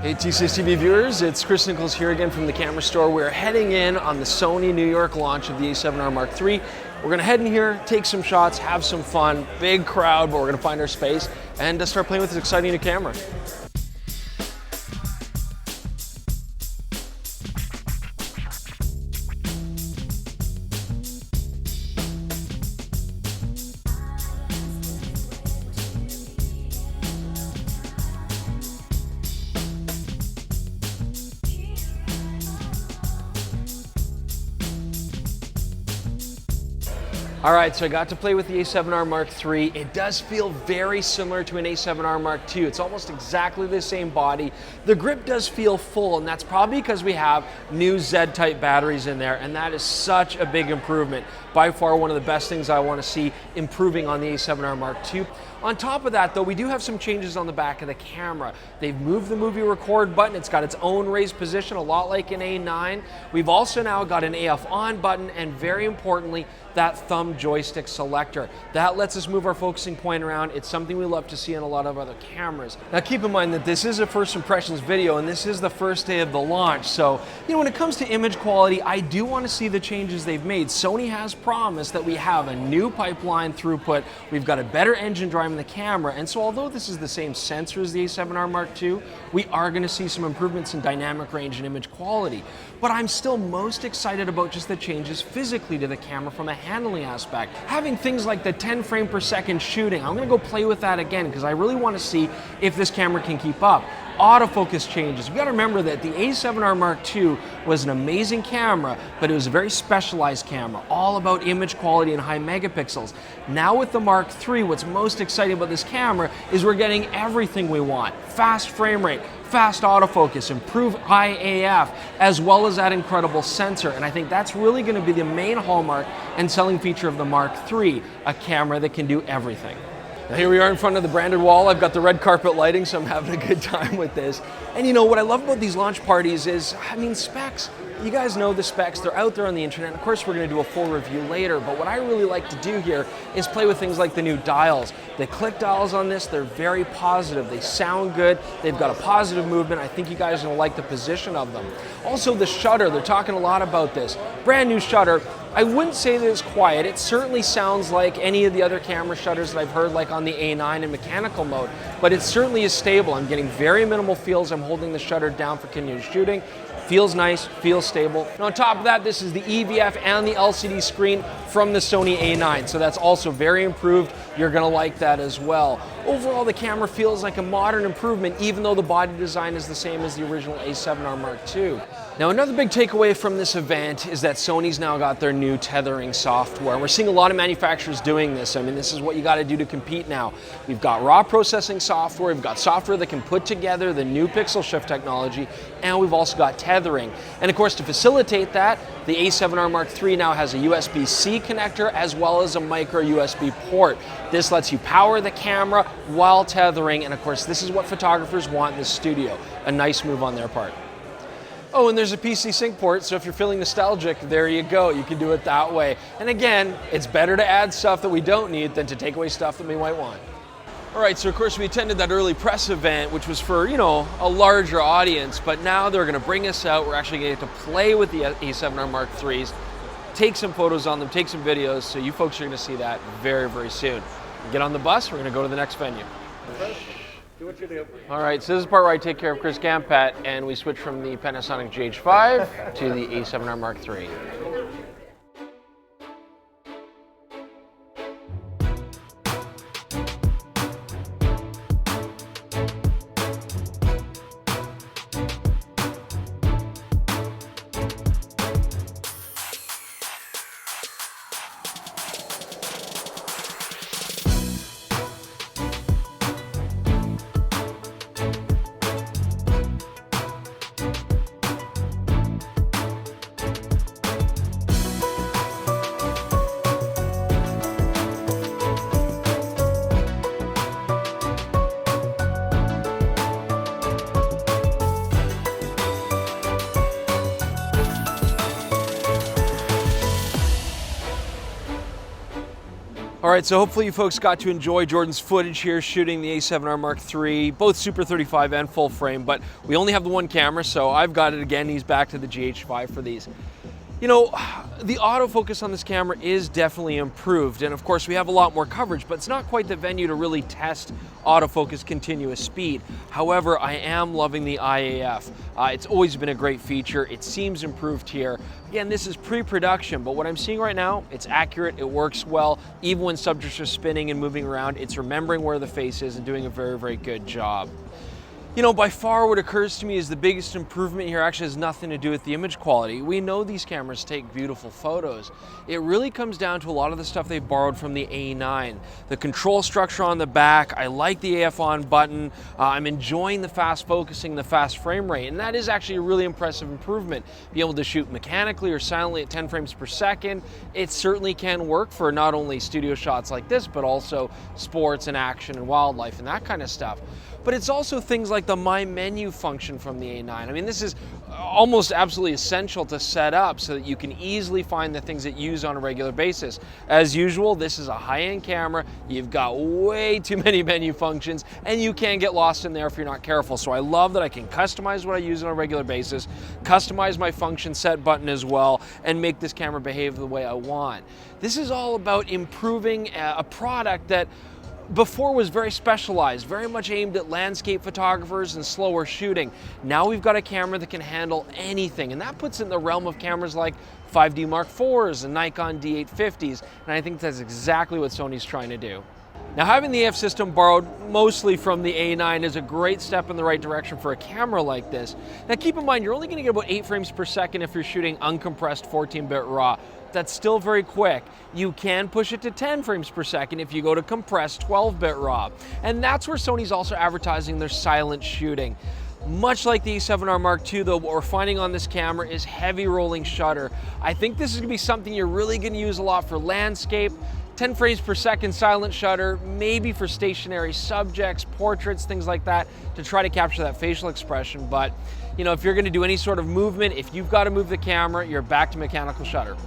Hey T6TV viewers, it's Chris Niccolls here again from the camera store. We're heading in on the Sony New York launch of the A7R Mark III. We're gonna head in here, take some shots, have some fun, big crowd, but we're gonna find our space and start playing with this exciting new camera. All right, so I got to play with the A7R Mark III. It does feel very similar to an A7R Mark II. It's almost exactly the same body. The grip does feel full, and that's probably because we have new Z-type batteries in there, and that is such a big improvement. By far one of the best things I want to see improving on the A7R Mark II. On top of that, though, we do have some changes on the back of the camera. They've moved the movie record button. It's got its own raised position, a lot like an A9. We've also now got an AF on button, and very importantly, that thumb joystick selector. That lets us move our focusing point around. It's something we love to see in a lot of other cameras. Now keep in mind that this is a first impressions video and this is the first day of the launch. So, when it comes to image quality, I do want to see the changes they've made. Sony has promised that we have a new pipeline throughput. We've got a better engine driving the camera. And so although this is the same sensor as the A7R Mark II, we are going to see some improvements in dynamic range and image quality. But I'm still most excited about just the changes physically to the camera from a handling aspect. Having things like the 10 frame per second shooting, I'm gonna go play with that again because I really want to see if this camera can keep up. Autofocus changes. We gotta remember that the A7R Mark II was an amazing camera, but it was a very specialized camera, all about image quality and high megapixels. Now with the Mark III, what's most exciting about this camera is we're getting everything we want. Fast frame rate, fast autofocus, improved high AF, as well as that incredible sensor. And I think that's really gonna be the main hallmark and selling feature of the Mark III, a camera that can do everything. Now here we are in front of the branded wall. I've got the red carpet lighting, so I'm having a good time with this. And what I love about these launch parties is, specs. You guys know the specs, they're out there on the internet. Of course, we're gonna do a full review later, but what I really like to do here is play with things like the new dials. The click dials on this, they're very positive. They sound good, they've got a positive movement. I think you guys are gonna like the position of them. Also the shutter, they're talking a lot about this. Brand new shutter. I wouldn't say that it's quiet. It certainly sounds like any of the other camera shutters that I've heard like on the A9 in mechanical mode, but it certainly is stable. I'm getting very minimal feels. I'm holding the shutter down for continuous shooting. Feels nice, feels stable. And on top of that, this is the EVF and the LCD screen from the Sony A9, so that's also very improved. You're gonna like that as well. Overall, the camera feels like a modern improvement, even though the body design is the same as the original A7R Mark II. Now, another big takeaway from this event is that Sony's now got their new tethering software. And we're seeing a lot of manufacturers doing this. This is what you gotta do to compete now. We've got raw processing software, we've got software that can put together the new pixel shift technology, and we've also got tethering. And of course, to facilitate that, the A7R Mark III now has a USB-C connector as well as a micro USB port. This lets you power the camera while tethering, and of course, this is what photographers want in the studio. A nice move on their part. Oh, and there's a PC sync port, so if you're feeling nostalgic, there you go. You can do it that way. And again, it's better to add stuff that we don't need than to take away stuff that we might want. All right, so of course we attended that early press event, which was for, a larger audience, but now they're gonna bring us out. We're actually gonna get to play with the A7R Mark IIIs, take some photos on them, take some videos, so you folks are gonna see that very, very soon. Get on the bus, we're gonna go to the next venue. Do what you do. All right, so this is the part where I take care of Chris Gampat, and we switch from the Panasonic GH5 to the A7R Mark III. All right, so hopefully you folks got to enjoy Jordan's footage here shooting the A7R Mark III, both Super 35 and full frame, but we only have the one camera, so I've got it again. He's back to the GH5 for these. You know, the autofocus on this camera is definitely improved, and of course we have a lot more coverage, but it's not quite the venue to really test autofocus continuous speed. However, I am loving the IAF. It's always been a great feature. It seems improved here. Again, this is pre-production, but what I'm seeing right now, it's accurate, it works well. Even when subjects are spinning and moving around, it's remembering where the face is and doing a very, very good job. You know, by far what occurs to me is the biggest improvement here actually has nothing to do with the image quality. We know these cameras take beautiful photos. It really comes down to a lot of the stuff they borrowed from the A9. The control structure on the back, I like the AF on button, I'm enjoying the fast focusing, the fast frame rate, and that is actually a really impressive improvement. Being able to shoot mechanically or silently at 10 frames per second, it certainly can work for not only studio shots like this, but also sports and action and wildlife and that kind of stuff. But it's also things like the My Menu function from the A9. I mean, this is almost absolutely essential to set up so that you can easily find the things that you use on a regular basis. As usual, this is a high-end camera. You've got way too many menu functions, and you can get lost in there if you're not careful. So I love that I can customize what I use on a regular basis, customize my function set button as well, and make this camera behave the way I want. This is all about improving a product that before was very specialized, very much aimed at landscape photographers and slower shooting. Now we've got a camera that can handle anything, and that puts it in the realm of cameras like 5D Mark IVs and Nikon D850s, and I think that's exactly what Sony's trying to do. Now, having the AF system borrowed mostly from the A9 is a great step in the right direction for a camera like this. Now keep in mind, you're only going to get about 8 frames per second if you're shooting uncompressed 14-bit RAW. That's still very quick. You can push it to 10 frames per second if you go to compressed 12-bit RAW. And that's where Sony's also advertising their silent shooting. Much like the A7R Mark II, though, what we're finding on this camera is heavy rolling shutter. I think this is going to be something you're really going to use a lot for landscape. 10 frames per second silent shutter, maybe for stationary subjects, portraits, things like that, to try to capture that facial expression. But, you know, if you're going to do any sort of movement, if you've got to move the camera, you're back to mechanical shutter.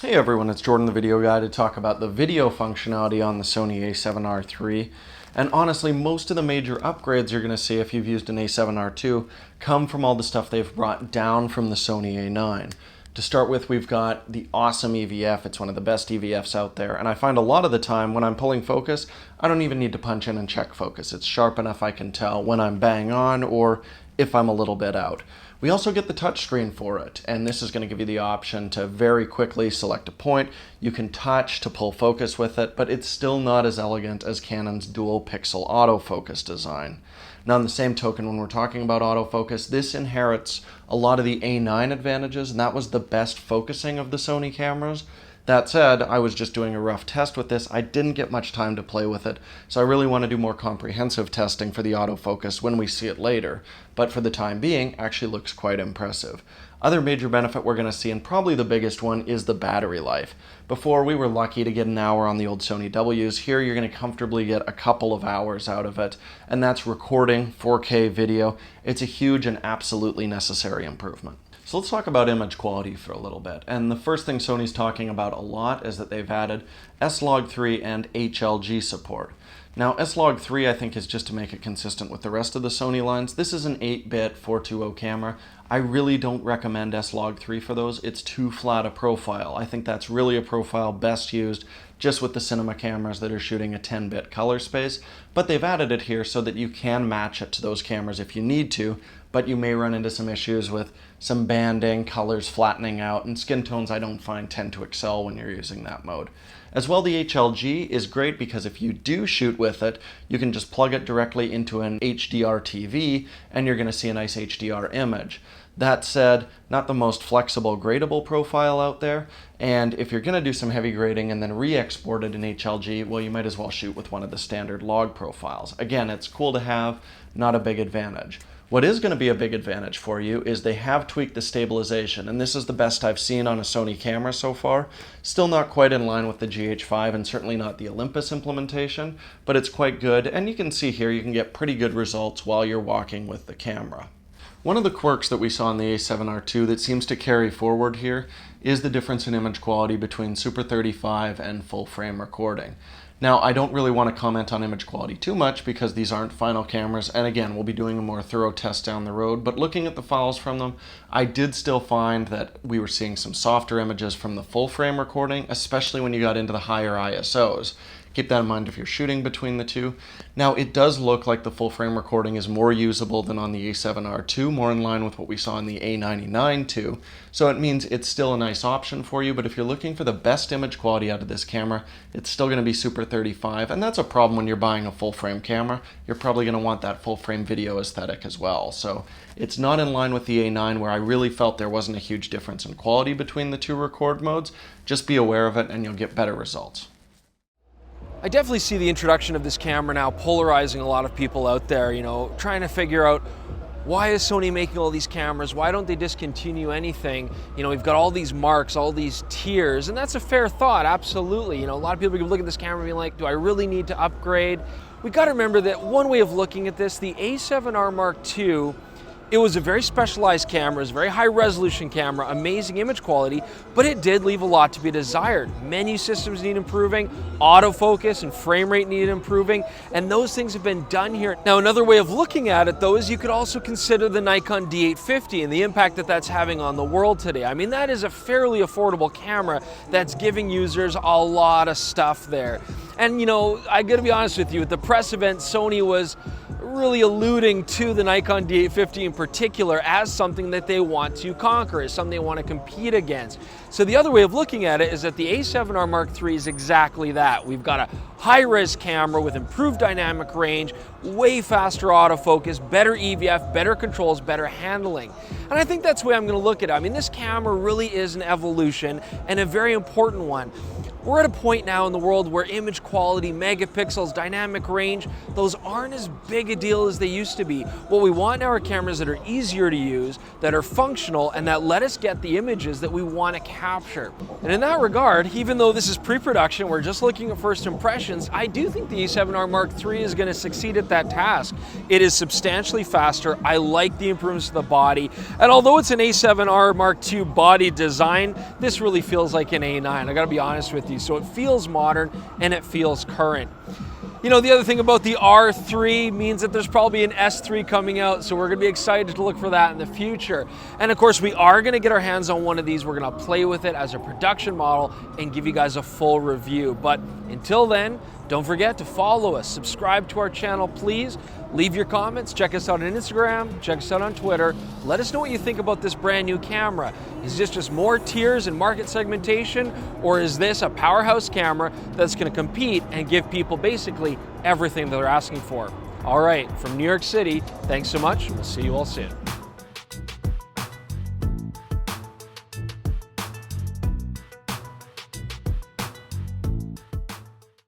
Hey everyone, it's Jordan the Video Guy to talk about the video functionality on the Sony A7R III. And honestly, most of the major upgrades you're going to see if you've used an A7R II come from all the stuff they've brought down from the Sony A9. To start with, we've got the awesome EVF. It's one of the best EVFs out there, and I find a lot of the time when I'm pulling focus, I don't even need to punch in and check focus. It's sharp enough I can tell when I'm bang on or if I'm a little bit out. We also get the touchscreen for it, and this is going to give you the option to very quickly select a point. You can touch to pull focus with it, but it's still not as elegant as Canon's dual pixel autofocus design. Now, on the same token, when we're talking about autofocus, this inherits a lot of the A9 advantages, and that was the best focusing of the Sony cameras. That said, I was just doing a rough test with this. I didn't get much time to play with it, so I really want to do more comprehensive testing for the autofocus when we see it later. But for the time being, actually looks quite impressive. Other major benefit we're going to see, and probably the biggest one, is the battery life. Before, we were lucky to get an hour on the old Sony Ws. Here, you're going to comfortably get a couple of hours out of it, and that's recording 4K video. It's a huge and absolutely necessary improvement. So let's talk about image quality for a little bit. And the first thing Sony's talking about a lot is that they've added S-Log3 and HLG support. Now, S-Log3 I think is just to make it consistent with the rest of the Sony lines. This is an 8-bit 420 camera. I really don't recommend S-Log3 for those. It's too flat a profile. I think that's really a profile best used just with the cinema cameras that are shooting a 10-bit color space. But they've added it here so that you can match it to those cameras if you need to, but you may run into some issues with some banding, colors flattening out, and skin tones I don't find tend to excel when you're using that mode. As well, the HLG is great because if you do shoot with it, you can just plug it directly into an HDR TV and you're going to see a nice HDR image. That said, not the most flexible gradable profile out there, and if you're going to do some heavy grading and then re-export it in HLG, well, you might as well shoot with one of the standard log profiles. Again, it's cool to have, not a big advantage. What is going to be a big advantage for you is they have tweaked the stabilization, and this is the best I've seen on a Sony camera so far. Still not quite in line with the GH5 and certainly not the Olympus implementation, but it's quite good, and you can see here you can get pretty good results while you're walking with the camera. One of the quirks that we saw in the A7R II that seems to carry forward here is the difference in image quality between Super 35 and full frame recording. Now, I don't really want to comment on image quality too much because these aren't final cameras, and again, we'll be doing a more thorough test down the road, but looking at the files from them, I did still find that we were seeing some softer images from the full frame recording, especially when you got into the higher ISOs. Keep that in mind if you're shooting between the two. Now, it does look like the full frame recording is more usable than on the A7R II, more in line with what we saw in the A99 II. So it means it's still a nice option for you, but if you're looking for the best image quality out of this camera, it's still going to be Super 35, and that's a problem when you're buying a full frame camera. You're probably going to want that full frame video aesthetic as well. So it's not in line with the A9, where I really felt there wasn't a huge difference in quality between the two record modes. Just be aware of it and you'll get better results. I definitely see the introduction of this camera now polarizing a lot of people out there, you know, trying to figure out, why is Sony making all these cameras? Why don't they discontinue anything? You know, we've got all these marks, all these tiers, and that's a fair thought, absolutely. You know, a lot of people can look at this camera and be like, do I really need to upgrade? We got to remember that one way of looking at this, the A7R Mark II, it was a very specialized camera, it was a very high resolution camera, amazing image quality, but it did leave a lot to be desired. Menu systems need improving, autofocus and frame rate needed improving, and those things have been done here. Now, another way of looking at it though is you could also consider the Nikon D850 and the impact that that's having on the world today. I mean, that is a fairly affordable camera that's giving users a lot of stuff there. And you know, I gotta be honest with you, at the press event, Sony was really alluding to the Nikon D850 in particular as something that they want to conquer, as something they want to compete against. So the other way of looking at it is that the A7R Mark III is exactly that. We've got a high-res camera with improved dynamic range, way faster autofocus, better EVF, better controls, better handling. And I think that's the way I'm going to look at it. I mean, this camera really is an evolution and a very important one. We're at a point now in the world where image quality, megapixels, dynamic range, those aren't as big a deal as they used to be. What we want now are cameras that are easier to use, that are functional, and that let us get the images that we want to capture. And in that regard, even though this is pre-production, we're just looking at first impressions, I do think the A7R Mark III is going to succeed at that task. It is substantially faster. I like the improvements to the body. And although it's an A7R Mark II body design, this really feels like an A9. I gotta be honest with you. So it feels modern and it feels current. You know, the other thing about the R3 means that there's probably an S3 coming out, so we're gonna be excited to look for that in the future. And of course, we are gonna get our hands on one of these. We're gonna play with it as a production model and give you guys a full review. But until then, don't forget to follow us, subscribe to our channel, please. Leave your comments, check us out on Instagram, check us out on Twitter. Let us know what you think about this brand new camera. Is this just more tiers and market segmentation, or is this a powerhouse camera that's gonna compete and give people basically everything that they're asking for? All right, from New York City, thanks so much. We'll see you all soon.